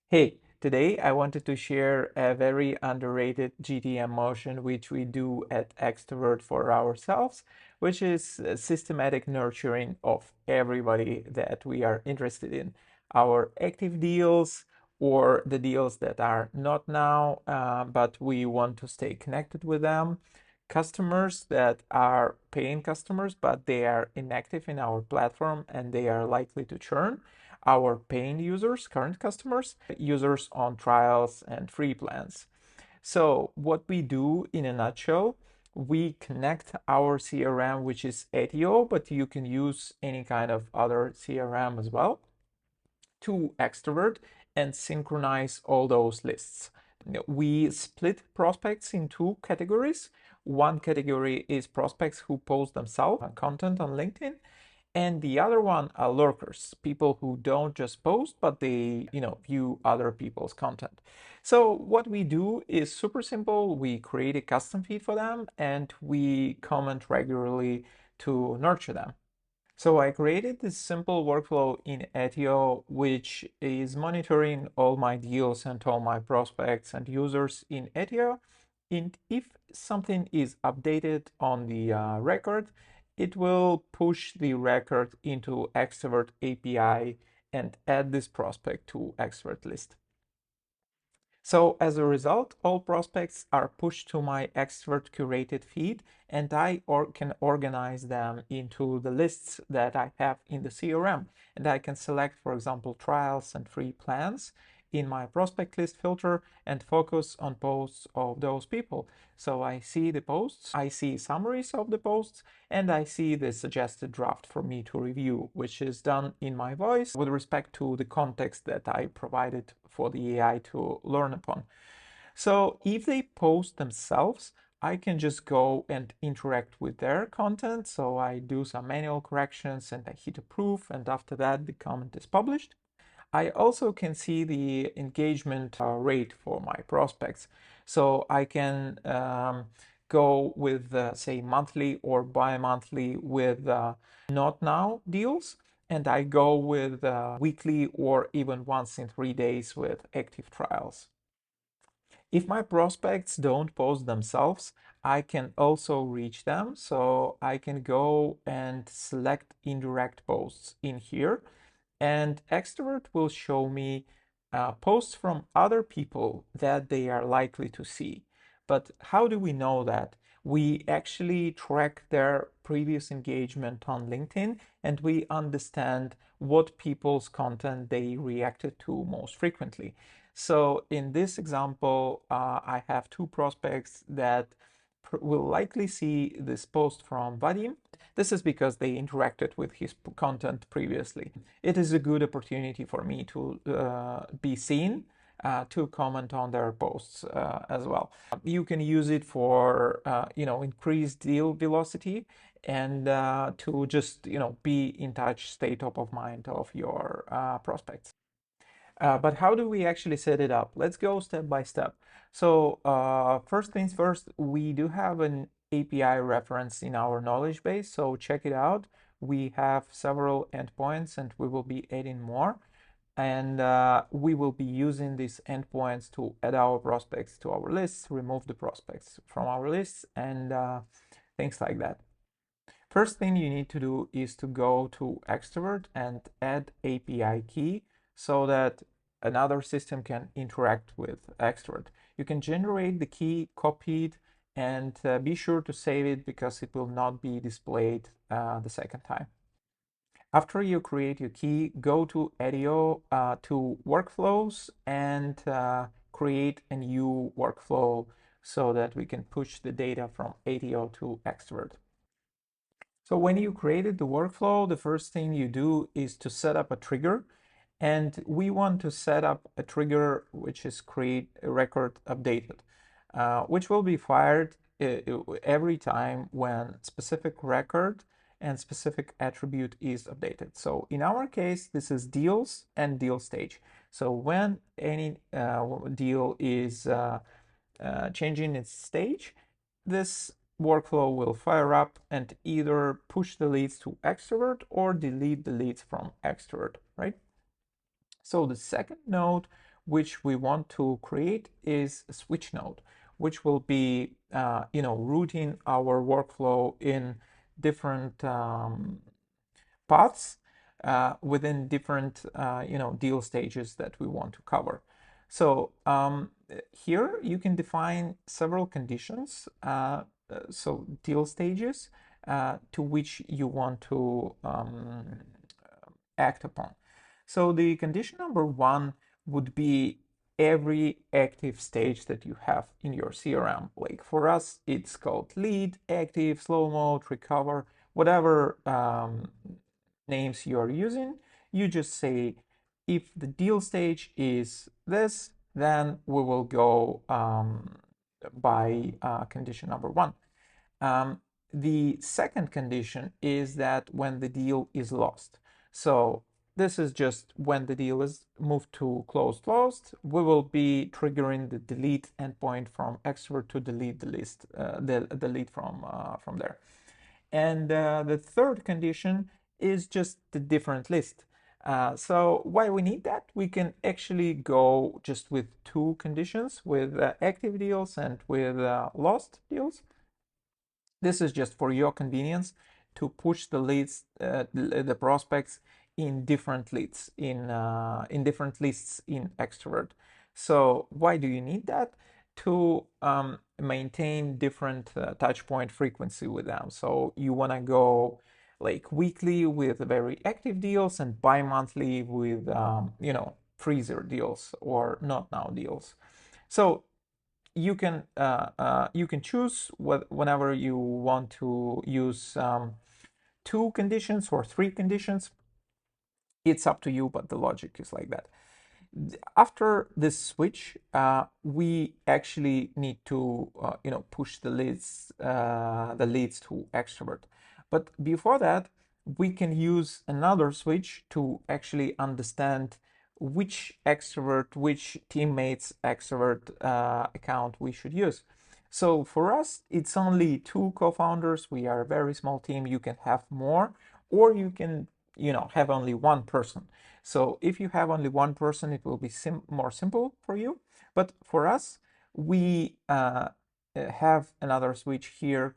Hey, today I wanted to share a very underrated GTM motion which we do at Extrovert for ourselves, which is systematic nurturing of everybody that we are interested in. Our active deals or the deals that are not now, but we want to stay connected with them. Customers that are paying customers, but they are inactive in our platform and they are likely to churn, our paying users, current customers, users on trials and free plans. So what we do in a nutshell, we connect our CRM, which is Attio, but you can use any kind of other CRM as well, to Extrovert and synchronize all those lists. We split prospects in two categories. One category is prospects who post themselves content on LinkedIn, and the other one are lurkers, people who don't just post, but they, view other people's content. So what we do is super simple. We create a custom feed for them and we comment regularly to nurture them. So I created this simple workflow in Attio, which is monitoring all my deals and all my prospects and users in Attio. And if something is updated on the record, it will push the record into Extrovert API and add this prospect to Extrovert list. So as a result, all prospects are pushed to my Extrovert curated feed, and I can organize them into the lists that I have in the CRM. And I can select, for example, trials and free plans in my prospect list filter and focus on posts of those people. So I see the posts, I see summaries of the posts, and I see the suggested draft for me to review, which is done in my voice with respect to the context that I provided for the AI to learn upon. So if they post themselves, I can just go and interact with their content. So I do some manual corrections and I hit approve, and after that the comment is published. I also can see the engagement rate for my prospects. So I can go with, say, monthly or bi-monthly with not now deals. And I go with weekly or even once in 3 days with active trials. If my prospects don't post themselves, I can also reach them. So I can go and select indirect posts in here, and Extrovert will show me posts from other people that they are likely to see. But how do we know that? We actually track their previous engagement on LinkedIn and we understand what people's content they reacted to most frequently. So in this example, I have two prospects that will likely see this post from Vadim. This is because they interacted with his content previously. It is a good opportunity for me to be seen, to comment on their posts as well. You can use it for increased deal velocity and to just be in touch, stay top of mind of your prospects. But how do we actually set it up? Let's go step by step. So first things first, we do have an API reference in our knowledge base, so check it out. We have several endpoints and we will be adding more. And we will be using these endpoints to add our prospects to our lists, remove the prospects from our lists, and things like that. First thing you need to do is to go to Extrovert and add API key so that another system can interact with Extrovert. You can generate the key, copy it, and be sure to save it because it will not be displayed the second time. After you create your key, go to Attio to workflows and create a new workflow so that we can push the data from Attio to Extrovert. So when you created the workflow, the first thing you do is to set up a trigger. And we want to set up a trigger which is create a record updated, which will be fired every time when specific record and specific attribute is updated. So in our case, this is deals and deal stage. So when any deal is changing its stage, this workflow will fire up and either push the leads to Extrovert or delete the leads from Extrovert, right? So the second node which we want to create is a switch node, which will be, routing our workflow in different paths within different, deal stages that we want to cover. So here you can define several conditions, so deal stages to which you want to act upon. So the condition number one would be every active stage that you have in your CRM. Like for us, it's called lead, active, slow mode, recover, whatever names you are using. You just say, if the deal stage is this, then we will go by condition number one. The second condition is that when the deal is lost. So this is just when the deal is moved to closed lost, we will be triggering the delete endpoint from Extrovert to delete the list, the lead from there. And the third condition is just the different list. So why we need that? We can actually go just with two conditions, with active deals and with lost deals. This is just for your convenience to push the leads, the prospects in different leads, in different lists in Extrovert. So why do you need that? To maintain different touch point frequency with them. So you want to go like weekly with very active deals and bi-monthly with freezer deals or not now deals. So you can choose whenever you want to use two conditions or three conditions. It's up to you, but the logic is like that. After this switch, we actually need to push the leads to Extrovert. But before that, we can use another switch to actually understand which Extrovert, which teammates Extrovert account we should use. So for us, it's only two co-founders. We are a very small team. You can have more, or you can have only one person. So if you have only one person, it will be more simple for you. But for us, we have another switch here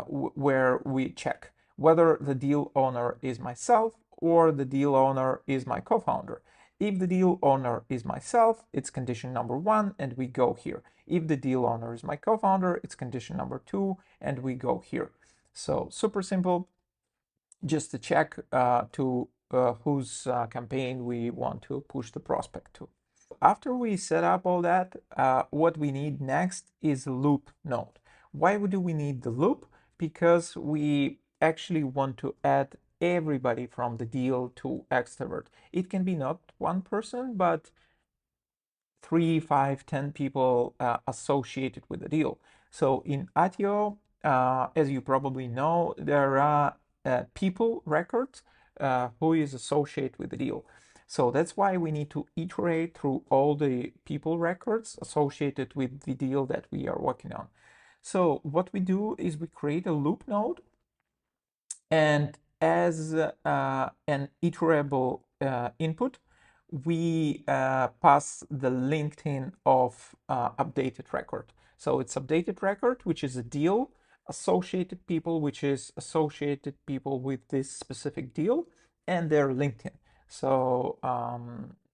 where we check whether the deal owner is myself or the deal owner is my co-founder. If the deal owner is myself, it's condition number one, and we go here. If the deal owner is my co-founder, it's condition number two, and we go here. So super simple, just to check to whose campaign we want to push the prospect to. After we set up all that, what we need next is a loop node. Why do we need the loop? Because we actually want to add everybody from the deal to Extrovert. It can be not one person, but 3, 5, 10 people associated with the deal. So in Attio, as you probably know, there are people records who is associated with the deal. So that's why we need to iterate through all the people records associated with the deal that we are working on. So what we do is we create a loop node, and as an iterable input, we pass the LinkedIn of updated record. So it's updated record, which is a deal, associated people, which is associated people with this specific deal, and their LinkedIn. So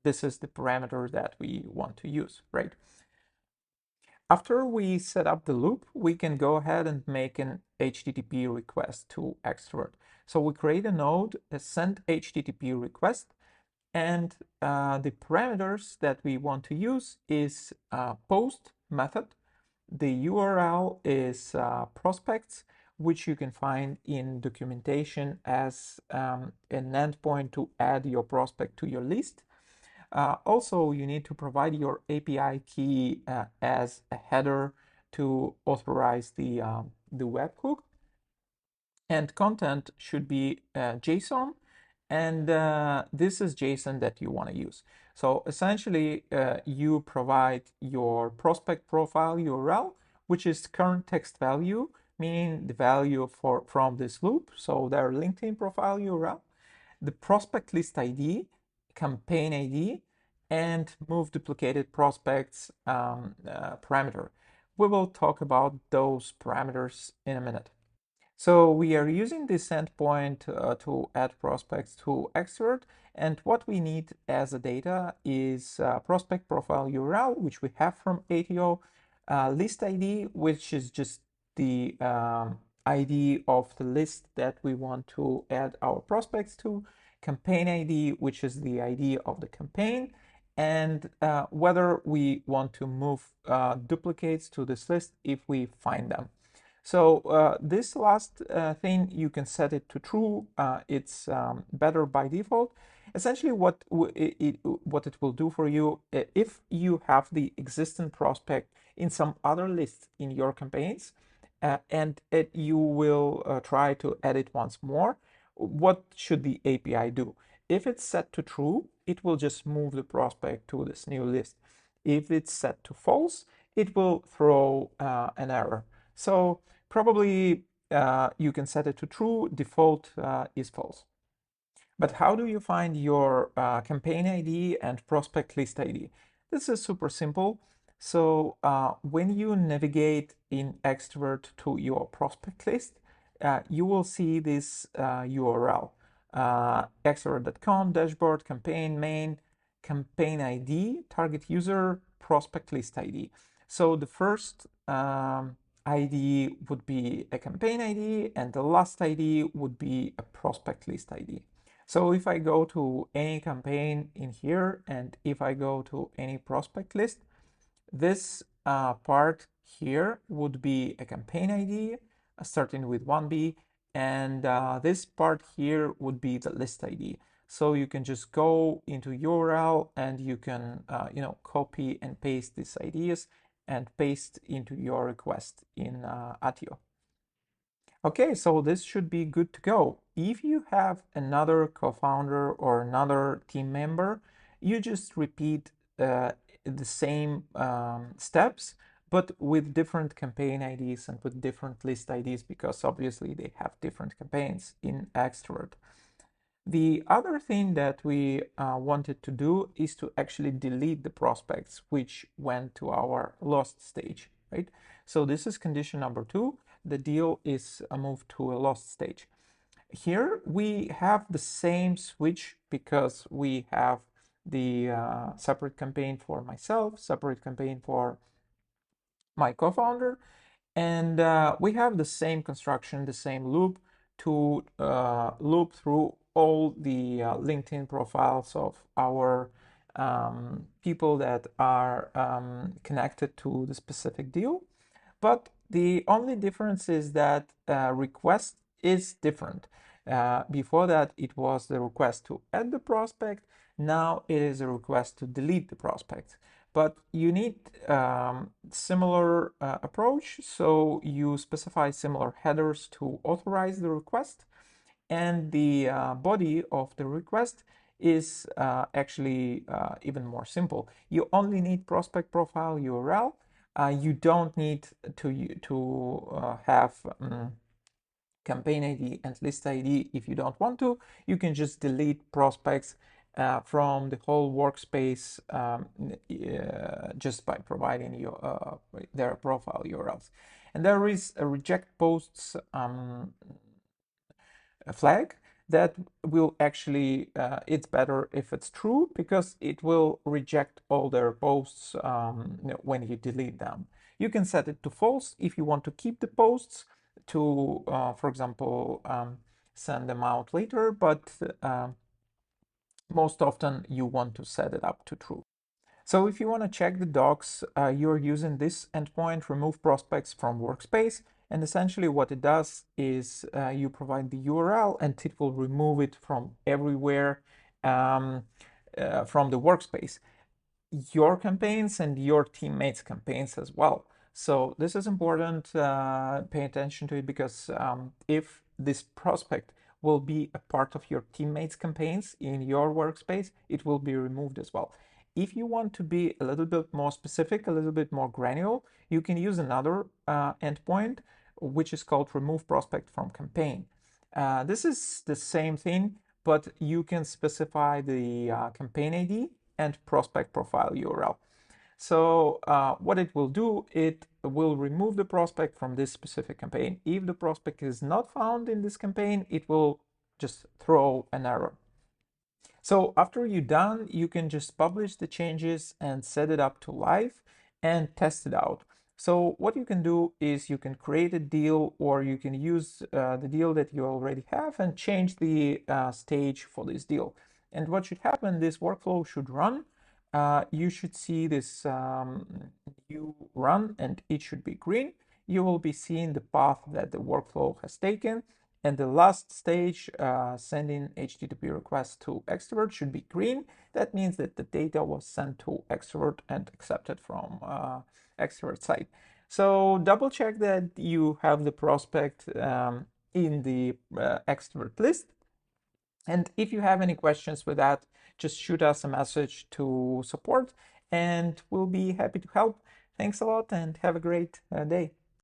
this is the parameter that we want to use, right? After we set up the loop, we can go ahead and make an HTTP request to Extrovert. So we create a node, a send HTTP request, and the parameters that we want to use is post method. The URL is prospects, which you can find in documentation as an endpoint to add your prospect to your list. Also, you need to provide your API key as a header to authorize the webhook. And content should be JSON, and this is JSON that you want to use. So essentially, you provide your prospect profile URL, which is current text value, meaning the value from this loop, so their LinkedIn profile URL, the prospect list ID, campaign ID, and move duplicated prospects parameter. We will talk about those parameters in a minute. So we are using this endpoint to add prospects to Extrovert, and what we need as a data is prospect profile URL, which we have from Attio, list ID, which is just the ID of the list that we want to add our prospects to, campaign ID, which is the ID of the campaign, and whether we want to move duplicates to this list if we find them. So this last thing, you can set it to true. It's better by default. Essentially, what it will do for you, if you have the existing prospect in some other list in your campaigns, and you will try to edit once more, what should the API do? If it's set to true, it will just move the prospect to this new list. If it's set to false, it will throw an error. So probably you can set it to true, default is false. But how do you find your campaign ID and prospect list ID? This is super simple. So when you navigate in Extrovert to your prospect list, you will see this URL, extrovert.com, dashboard, campaign, main, campaign ID, target user, prospect list ID. So the first ID would be a campaign ID, and the last ID would be a prospect list ID. So if I go to any campaign in here, and if I go to any prospect list, this part here would be a campaign ID starting with 1B, and this part here would be the list ID. So you can just go into URL and you can copy and paste these IDs and paste into your request in Attio. Okay, so this should be good to go. If you have another co-founder or another team member, you just repeat the same steps, but with different campaign IDs and with different list IDs, because obviously they have different campaigns in Extrovert. The other thing that we wanted to do is to actually delete the prospects which went to our lost stage, right? So this is condition number 2. The deal is moved to a lost stage. Here we have the same switch because we have the separate campaign for myself, separate campaign for my co-founder, and we have the same construction, the same loop to loop through all the LinkedIn profiles of our people that are connected to the specific deal. But the only difference is that request is different. Before that, it was the request to add the prospect. Now it is a request to delete the prospect. But you need similar approach. So you specify similar headers to authorize the request. And the body of the request is actually even more simple. You only need prospect profile URL. You don't need to have campaign ID and list ID if you don't want to. You can just delete prospects from the whole workspace just by providing your their profile URLs. And there is a reject posts flag that will actually, it's better if it's true because it will reject all their posts when you delete them. You can set it to false if you want to keep the posts to, for example, send them out later, but most often you want to set it up to true. So if you want to check the docs, you're using this endpoint, remove prospects from workspace. And essentially what it does is you provide the URL and it will remove it from everywhere from the workspace. Your campaigns and your teammates' campaigns as well. So this is important, pay attention to it, because if this prospect will be a part of your teammates' campaigns in your workspace, it will be removed as well. If you want to be a little bit more specific, a little bit more granular, you can use another endpoint, which is called remove prospect from campaign. This is the same thing, but you can specify the campaign ID and prospect profile URL. So what it will do, it will remove the prospect from this specific campaign. If the prospect is not found in this campaign, it will just throw an error. So after you're done, you can just publish the changes and set it up to live and test it out. So what you can do is you can create a deal, or you can use the deal that you already have and change the stage for this deal. And what should happen, this workflow should run. You should see this new run and it should be green. You will be seeing the path that the workflow has taken. And the last stage, sending HTTP requests to Extrovert, should be green. That means that the data was sent to Extrovert and accepted from Extrovert side. So double check that you have the prospect in the Extrovert list. And if you have any questions with that, just shoot us a message to support and we'll be happy to help. Thanks a lot and have a great day.